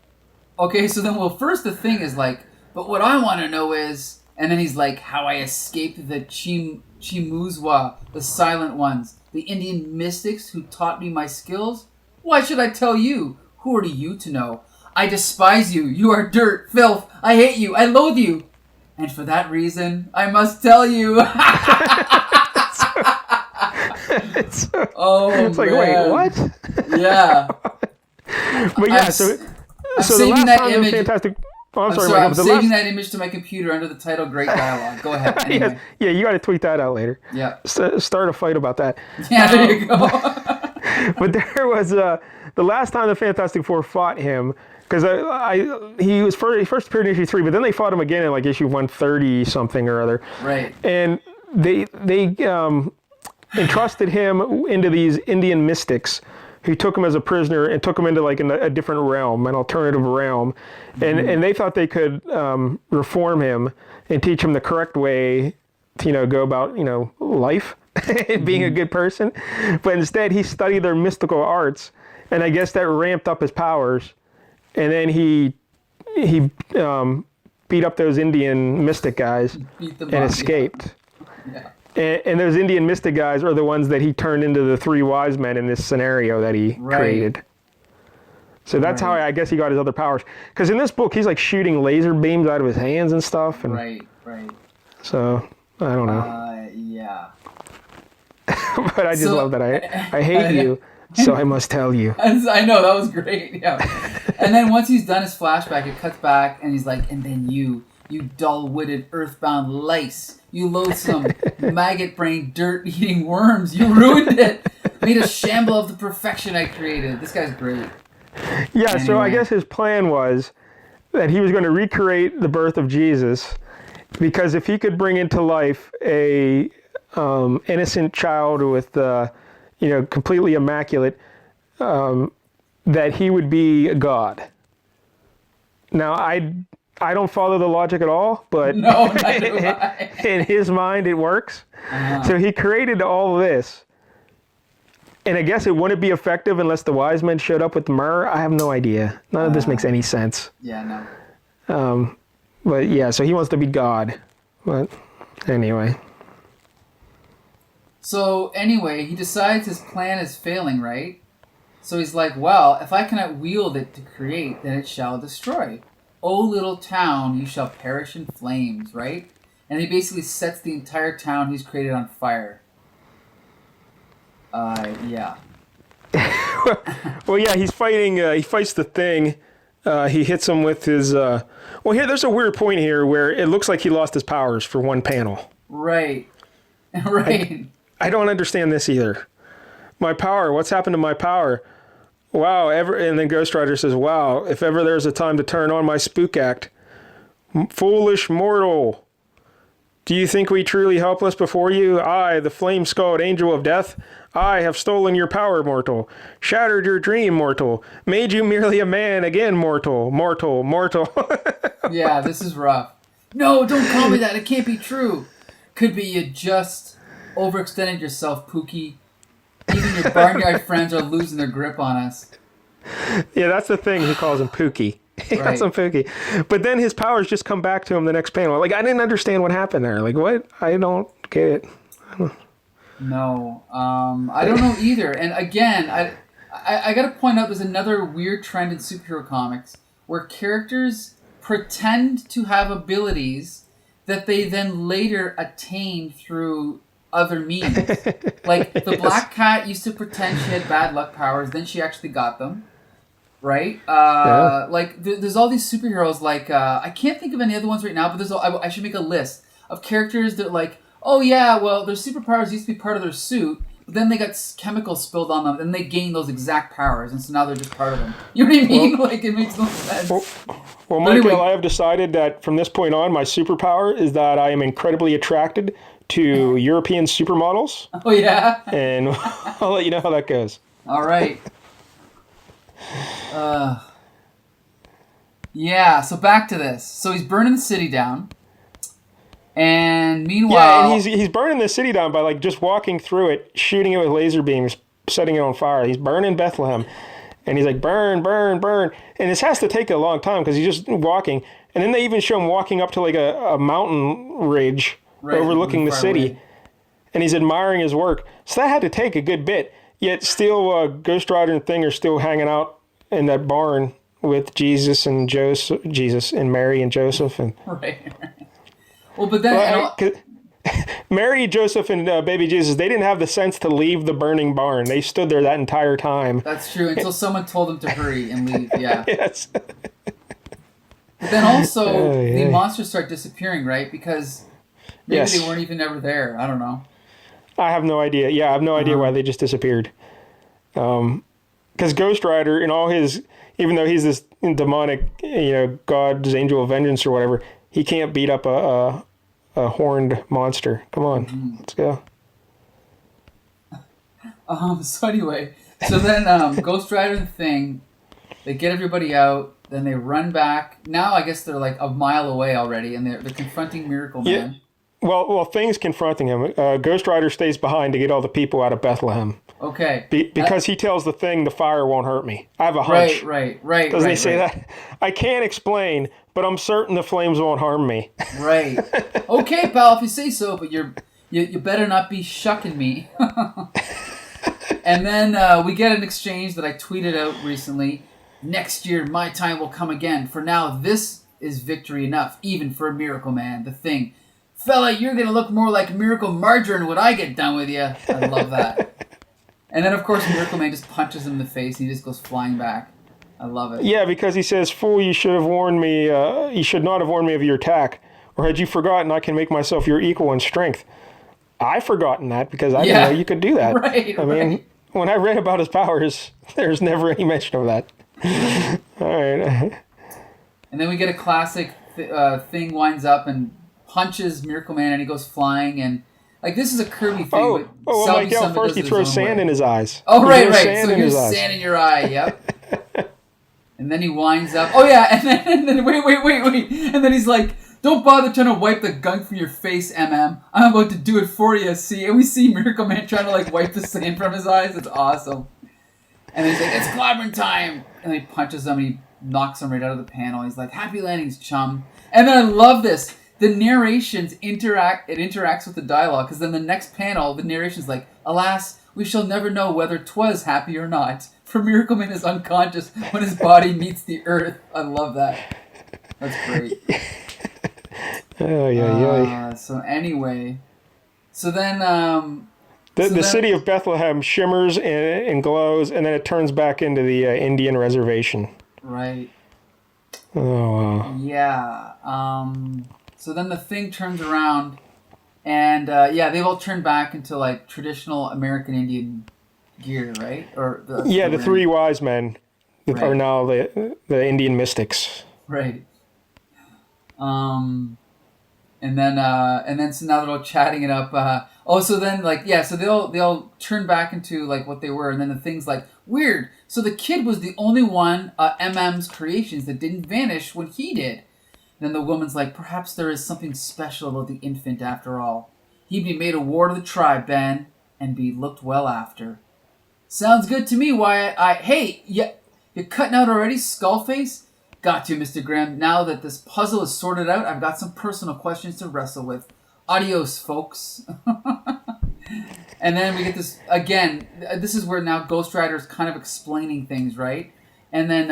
so then, first the Thing is like, but what I want to know is... And then he's like, how I escaped the Chimuzwa, the Silent Ones, the Indian mystics who taught me my skills? Why should I tell you? Who are you to know? I despise you. You are dirt, filth. I hate you. I loathe you. And for that reason, I must tell you. It's like, wait, what? Yeah. But yeah, I'm so saving the last that time image. Fantastic... Oh, I'm sorry, Mike, I'm saving that image to my computer under the title Great Dialogue. Go ahead. Anyway. Yeah, you got to tweet that out later. Yeah. Start a fight about that. Yeah, there you go. But there was the last time the Fantastic Four fought him, because he first appeared in issue 3, but then they fought him again in like issue 130 something or other. Right. And they entrusted him into these Indian mystics who took him as a prisoner and took him into like a different realm, an alternative realm. And they thought they could reform him and teach him the correct way to, go about, life and being a good person. But instead, he studied their mystical arts, and I guess that ramped up his powers. And then he beat up those Indian mystic guys and escaped. Yeah. And those Indian mystic guys are the ones that he turned into the 3 wise men in this scenario that he created. So that's how I guess he got his other powers. Because in this book, he's like shooting laser beams out of his hands and stuff. And right. So, I don't know. Yeah. But I just love that. I hate you, so I must tell you. I know, that was great. Yeah. And then once he's done his flashback, it cuts back, and he's like, and then you dull-witted earthbound lice. You loathsome, maggot-brained, dirt-eating worms. You ruined it. Made a shamble of the perfection I created. This guy's great. Yeah, anyway. So I guess his plan was that he was going to recreate the birth of Jesus, because if he could bring into life a innocent child with, completely immaculate, that he would be a god. Now, I don't follow the logic at all, but no, in his mind it works. So he created all this. And I guess it wouldn't be effective unless the wise men showed up with myrrh. I have no idea. None of this makes any sense. Yeah, no. But yeah, so he wants to be God. But anyway. So anyway, he decides his plan is failing, right? So he's like, well, if I cannot wield it to create, then it shall destroy. O little town, you shall perish in flames, right? And he basically sets the entire town he's created on fire. Yeah. Well, yeah, he's fighting, he fights the Thing. He hits him with his, there's a weird point here where it looks like he lost his powers for one panel. Right. Right. I don't understand this either. My power, what's happened to my power? Wow, and then Ghost Rider says, wow, if ever there's a time to turn on my spook act, foolish mortal, do you think we truly helpless before you? I, the flame-skulled angel of death, I have stolen your power, mortal, shattered your dream, mortal, made you merely a man again, mortal. Yeah, this is rough. No, don't call me that, it can't be true. Could be you just overextended yourself, Pookie. Even your barnyard friends are losing their grip on us. Yeah, that's the thing. He calls him Pookie. He calls him Pookie. But then his powers just come back to him the next panel. Like, I didn't understand what happened there. Like, what? I don't get it. No. I don't know either. And again, I got to point out there's another weird trend in superhero comics where characters pretend to have abilities that they then later attain through other means. Like, the Black Cat used to pretend she had bad luck powers, then she actually got them. Right? Like, there's all these superheroes, like, I can't think of any other ones right now, but I should make a list of characters that, like, oh yeah, well, their superpowers used to be part of their suit, but then they got chemicals spilled on them, and they gained those exact powers, and so now they're just part of them. You know what I mean? Like, it makes no sense. Well, Michael, anyway, I have decided that from this point on, my superpower is that I am incredibly attracted to European supermodels. Oh, yeah? And I'll let you know how that goes. All right. Yeah, so back to this. So he's burning the city down. And meanwhile... Yeah, and he's burning the city down by, like, just walking through it, shooting it with laser beams, setting it on fire. He's burning Bethlehem. And he's like, burn, burn, burn. And this has to take a long time because he's just walking. And then they even show him walking up to, like, a mountain ridge overlooking the city. Away. And he's admiring his work. So that had to take a good bit. Yet still, Ghost Rider and Thing are still hanging out in that barn with Jesus and Mary and Joseph. And right. Well, but then Mary, Joseph, and baby Jesus, they didn't have the sense to leave the burning barn. They stood there that entire time. That's true, until someone told them to hurry and leave, yeah. Yes. But then also, the monsters start disappearing, right? Because maybe yes. they weren't even ever there. I don't know. I have no idea. Yeah, I have no idea why they just disappeared. Because Ghost Rider, in all his, even though he's this demonic, God's angel of vengeance or whatever, he can't beat up a horned monster. Come on, let's go. So anyway, then Ghost Rider and Thing, they get everybody out, then they run back. Now I guess they're like a mile away already, and they're confronting Miracle Man. Yeah. Well, Thing's confronting him. Ghost Rider stays behind to get all the people out of Bethlehem. Okay. Because he tells the Thing the fire won't hurt me. I have a hunch. Right. Doesn't he say that? I can't explain, but I'm certain the flames won't harm me. Right. Okay, pal, if you say so, but you better not be shucking me. And then we get an exchange that I tweeted out recently. Next year, my time will come again. For now, this is victory enough, even for a Miracle Man. The Thing. Fella, you're going to look more like Miracle Margarine when I get done with you. I love that. And then, of course, Miracle Man just punches him in the face and he just goes flying back. I love it. Yeah, because he says, "Fool, you should have warned me. You should not have warned me of your attack. Or had you forgotten, I can make myself your equal in strength." I've forgotten that because I didn't know you could do that. Right, I mean, when I read about his powers, there's never any mention of that. All right. And then we get a classic Thing winds up and punches Miracle Man and he goes flying and like this is a Kirby thing. Well, Mike, first he throws sand in his eyes. Oh, right. So here's sand in your eye, yep. And then he winds up. Oh, yeah, and then wait. And then he's like, don't bother trying to wipe the gunk from your face, MM. I'm about to do it for you, see? And we see Miracle Man trying to like wipe the sand from his eyes. It's awesome. And then he's like, it's clobbering time. And he punches him and he knocks him right out of the panel. He's like, happy landings, chum. And then I love this. The narrations interacts with the dialogue, because then the next panel, the narration's like, alas, we shall never know whether 'twas happy or not, for Miracle Man is unconscious when his body meets the earth. I love that. That's great. So anyway, so then... The city of Bethlehem shimmers and glows, and then it turns back into the Indian reservation. Right. Oh, wow. Yeah. So then the Thing turns around, and they've all turned back into like traditional American Indian gear, right? Or the three wise men are now the Indian mystics. Right. And then so now they're all chatting it up. So they all turn back into like what they were, and then the Thing's like, weird. So the kid was the only one MM's creations that didn't vanish when he did. And then the woman's like, perhaps there is something special about the infant after all. He'd be made a ward of the tribe, Ben, and be looked well after. Sounds good to me, Wyatt. You're cutting out already, Skullface? Got you, Mr. Grimm. Now that this puzzle is sorted out, I've got some personal questions to wrestle with. Adios, folks. And then we get this, again, this is where now Ghost Rider's kind of explaining things, right? And then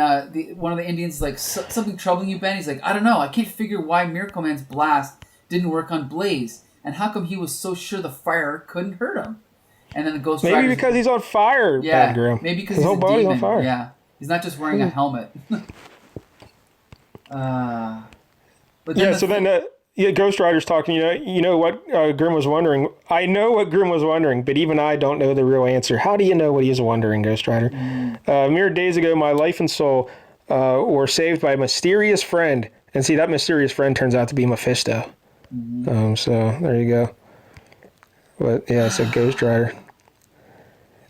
one of the Indians is like, something troubling you, Ben? He's like, I don't know. I can't figure why Miracle Man's blast didn't work on Blaze. And how come he was so sure the fire couldn't hurt him? And then the Ghost Rider... Maybe because he's on fire, yeah, Grimm. Maybe because his he's whole body's demon. on fire. Yeah, he's not just wearing a helmet. Ghost Rider's talking. You know what Grimm was wondering. I know what Grimm was wondering, but even I don't know the real answer. How do you know what he is wondering, Ghost Rider? Mere days ago, my life and soul were saved by a mysterious friend, and see that mysterious friend turns out to be Mephisto. So there you go. But yeah, so Ghost Rider.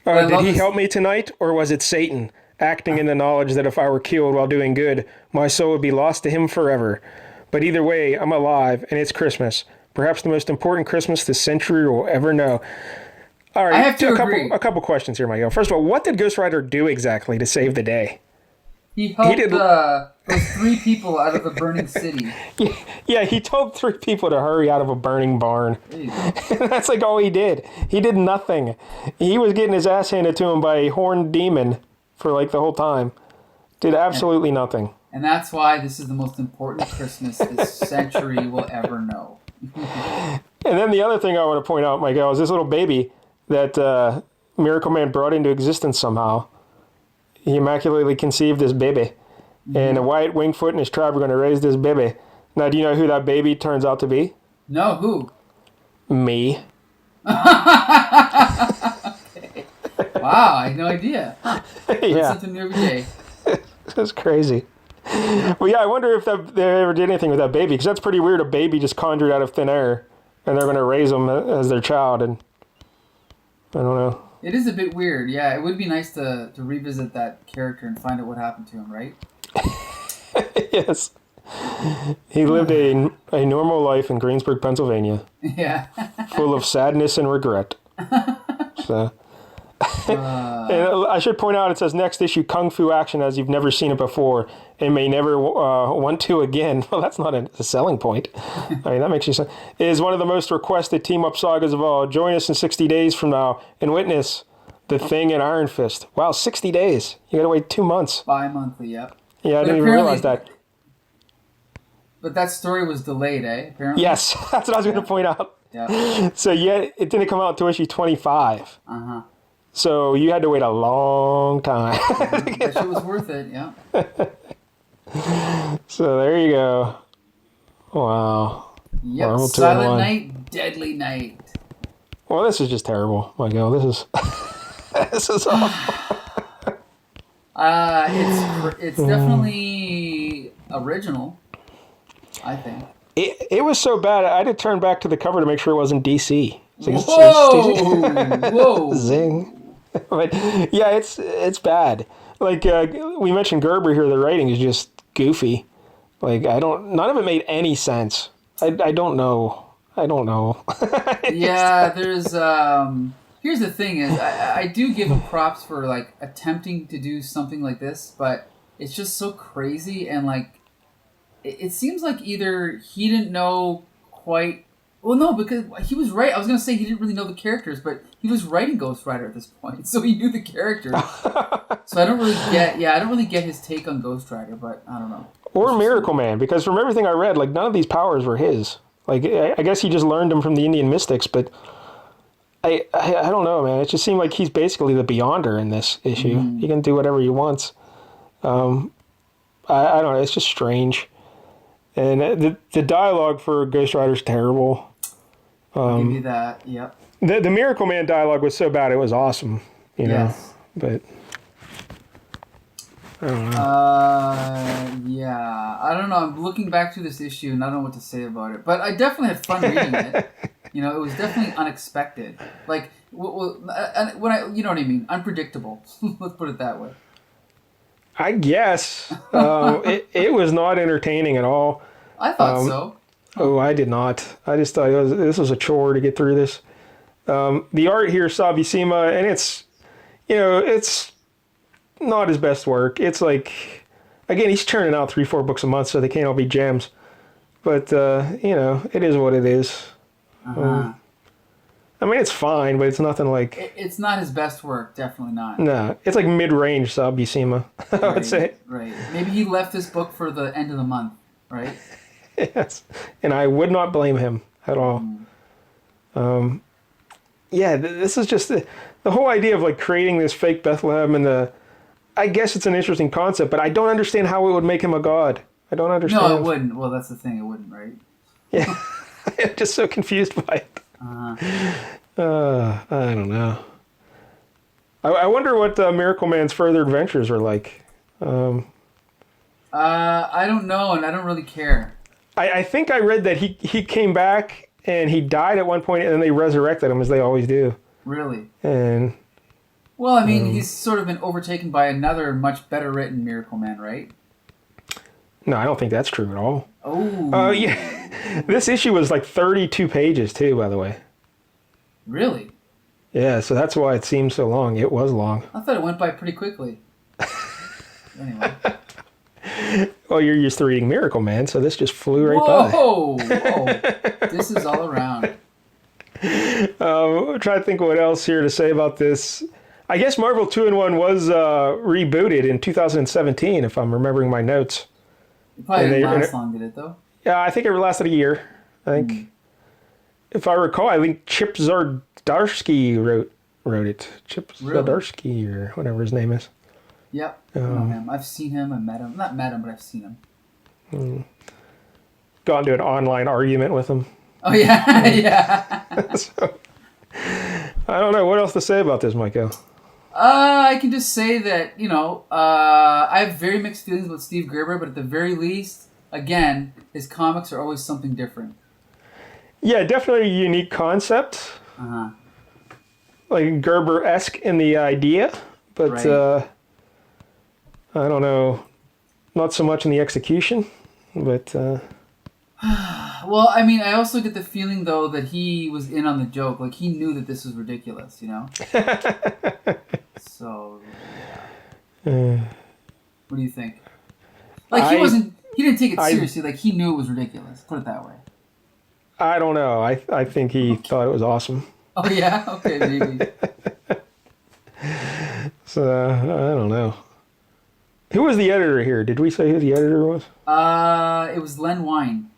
Did he help me tonight, or was it Satan acting in the knowledge that if I were killed while doing good, my soul would be lost to him forever? But either way, I'm alive, and it's Christmas. Perhaps the most important Christmas this century will ever know. All right, I have to agree. A couple questions here, Michael. First of all, what did Ghost Rider do exactly to save the day? He helped those 3 people out of a burning city. Yeah, he told 3 people to hurry out of a burning barn. That's like all he did. He did nothing. He was getting his ass handed to him by a horned demon for like the whole time. Did absolutely nothing. And that's why this is the most important Christmas this century will ever know. And then the other thing I want to point out, Michael, is this little baby that Miracle Man brought into existence somehow. He immaculately conceived this baby. And Wyatt Wingfoot and his tribe are going to raise this baby. Now, do you know who that baby turns out to be? No, who? Me. Okay. Wow, I had no idea. Huh. Yeah. Something new every day. That's crazy. Well, yeah, I wonder if they ever did anything with that baby, because that's pretty weird. A baby just conjured out of thin air, and they're going to raise him as their child, and I don't know. It is a bit weird, yeah. It would be nice to revisit that character and find out what happened to him, right? Yes. He lived a normal life in Greensburg, Pennsylvania. Yeah. Full of sadness and regret. So... And I should point out, it says next issue kung fu action as you've never seen it before and may never want to again. Well, that's not a selling point. I mean, that makes you say. It is one of the most requested team-up sagas of all. Join us in 60 days from now and witness The Thing and Iron Fist. Wow, 60 days. You gotta wait 2 months. Bi-monthly, yep. Yeah, I didn't even realize that. But that story was delayed, eh? Apparently. Yes, that's what I was going to point out. Yeah. So, yeah, it didn't come out until issue 25. Uh-huh. So you had to wait a long time. That shit was worth it, yeah. So there you go. Wow. Yep, Marvel Silent Night, Deadly Night. Well, this is just terrible, Michael. This is this is awful. It's definitely original, I think. It was so bad, I had to turn back to the cover to make sure it wasn't DC. Whoa! Whoa! Zing. But yeah, it's bad. Like we mentioned Gerber here, the writing is just goofy. Like none of it made any sense. I don't know. Yeah, there's here's the thing is I do give him props for like attempting to do something like this, but it's just so crazy and like it seems like either he didn't know quite. Well, no, because he was right. I was going to say he didn't really know the characters, but he was writing Ghost Rider at this point, so he knew the characters. So I don't really get his take on Ghost Rider, but I don't know. Or Miracle Man, because from everything I read, like none of these powers were his. Like I guess he just learned them from the Indian mystics, but I don't know, man. It just seemed like he's basically the Beyonder in this issue. Mm. He can do whatever he wants. I don't know. It's just strange. And the dialogue for Ghost Rider's terrible. I'll give you that, yep. The Miracle Man dialogue was so bad it was awesome, you know. Yes. But I don't know. Yeah. I don't know. I'm looking back to this issue and I don't know what to say about it. But I definitely had fun reading it. You know, it was definitely unexpected. Like, when you know what I mean? Unpredictable. Let's put it that way. I guess. It was not entertaining at all. I thought so. Oh, I did not. I just thought this was a chore to get through this. The art here, Sal Buscema, and it's not his best work. It's like, again, he's churning out 3-4 books a month, so they can't all be gems. But, it is what it is. Uh-huh. I mean, it's fine, but it's nothing like... It's not his best work, definitely not. No, it's like mid-range Sal Buscema, I would say. Right. Maybe he left this book for the end of the month, right? Yes, and I would not blame him at all. This is just the whole idea of like creating this fake Bethlehem and I guess it's an interesting concept, but I don't understand how it would make him a god. I don't understand. No, it wouldn't. Well, that's the thing, it wouldn't, right? Yeah, I'm just so confused by it. I don't know. I wonder what Miracle Man's further adventures are like. I don't know, and I don't really care. I think I read that he came back and he died at one point, and then they resurrected him as they always do. Really? And well, I mean, he's sort of been overtaken by another much better written Miracle Man, right? No, I don't think that's true at all. Oh. Yeah. This issue was like 32 pages too, by the way. Really? Yeah, so that's why it seemed so long. It was long. I thought it went by pretty quickly. Anyway. Well, you're used to reading Miracle Man, so this just flew right by. Whoa! This is all around. I'm trying to think what else here to say about this. I guess Marvel 2-in-1 was rebooted in 2017, if I'm remembering my notes. It probably didn't last long, did it, though? Yeah, I think it lasted a year. I think. if I recall, I think Chip Zdarsky wrote it. Chip Really? Zdarsky or whatever his name is. Yep. I know him. I've seen him. I met him. Not met him, but I've seen him. Got into an online argument with him. Oh, yeah. Yeah. So, I don't know what else to say about this, Michael. I can just say that, I have very mixed feelings about Steve Gerber, but at the very least, again, his comics are always something different. Yeah, definitely a unique concept. Uh-huh. Like Gerber-esque in the idea, but Right. I don't know, not so much in the execution, but... Well, I mean, I also get the feeling, though, that he was in on the joke. Like, he knew that this was ridiculous, So, what do you think? Like, he didn't take it seriously. Like, he knew it was ridiculous. Put it that way. I don't know. I think he thought it was awesome. Oh, yeah? Okay, maybe. So, I don't know. Who was the editor here? Did we say who the editor was? It was Len Wein.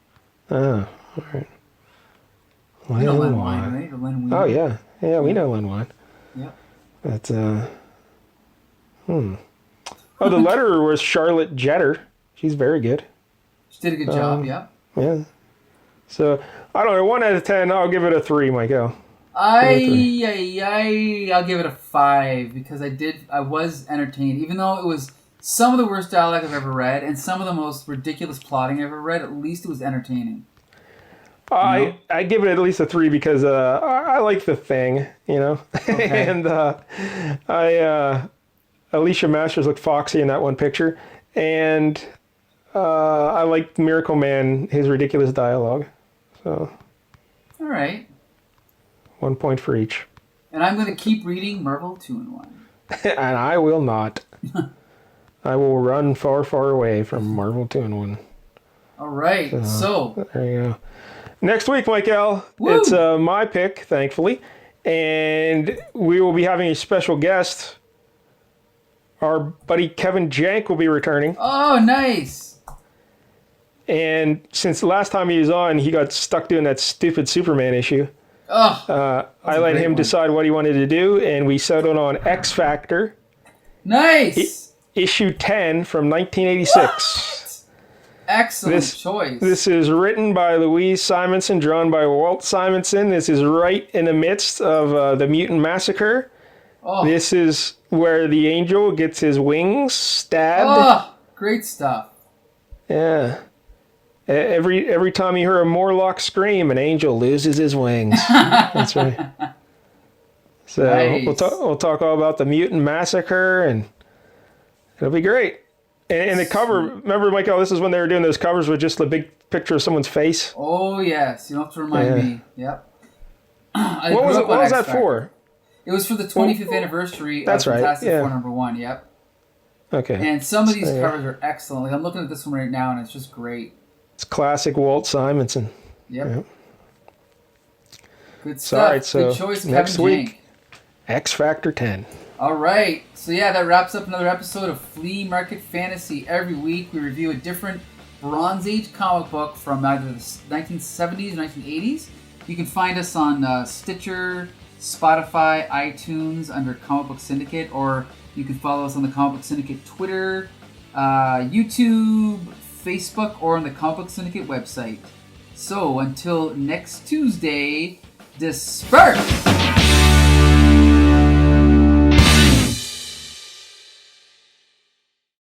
Oh, all right. You know Len Wein, right? Or Len Wein. Oh, yeah. Yeah, we know Len Wein. Yep. But, Oh, the letterer was Charlotte Jetter. She's very good. She did a good job, yep. Yeah. So, I don't know. 1 out of 10, I'll give it a 3, Michael. I'll give it a 5 because I was entertained. Even though it was some of the worst dialogue I've ever read and some of the most ridiculous plotting I've ever read, at least it was entertaining. I give it at least a 3 because I like the Thing, Okay. And Alicia Masters looked foxy in that one picture, and I liked Miracle Man, his ridiculous dialogue. So, all right. 1 point for each. And I'm going to keep reading Marvel 2-in-1. And I will not. I will run far, far away from Marvel 2-in-1. All right. So there you go. Next week, Michael, Woo! It's my pick, thankfully, and we will be having a special guest. Our buddy Kevin Jank will be returning. Oh, nice. And since the last time he was on, he got stuck doing that stupid Superman issue. Oh, I let him decide what he wanted to do, and we settled on X Factor. Nice. Issue 10 from 1986. Excellent choice. This is written by Louise Simonson, drawn by Walt Simonson. This is right in the midst of the Mutant Massacre. Oh. This is where the angel gets his wings stabbed. Oh, great stuff. Yeah. Every time you hear a Morlock scream, an angel loses his wings. That's right. So Nice. we'll talk all about the Mutant Massacre, and it'll be great. And the cover, remember, Michael, this is when they were doing those covers with just the big picture of someone's face? Oh, yes. You don't have to remind me. Yep. What was that for? It was for the 25th anniversary That's of right, Fantastic yeah. Four #1, yep. Okay. And some of these covers are excellent. Like, I'm looking at this one right now, and it's just great. It's classic Walt Simonson. Yep. Good All stuff. right, so Good choice, next Kevin week, Jank. X Factor 10. All right. So, yeah, that wraps up another episode of Flea Market Fantasy. Every week, we review a different Bronze Age comic book from either the 1970s or 1980s. You can find us on Stitcher, Spotify, iTunes under Comic Book Syndicate, or you can follow us on the Comic Book Syndicate Twitter, YouTube, Facebook, or on the Comic Book Syndicate website. So, until next Tuesday, disperse!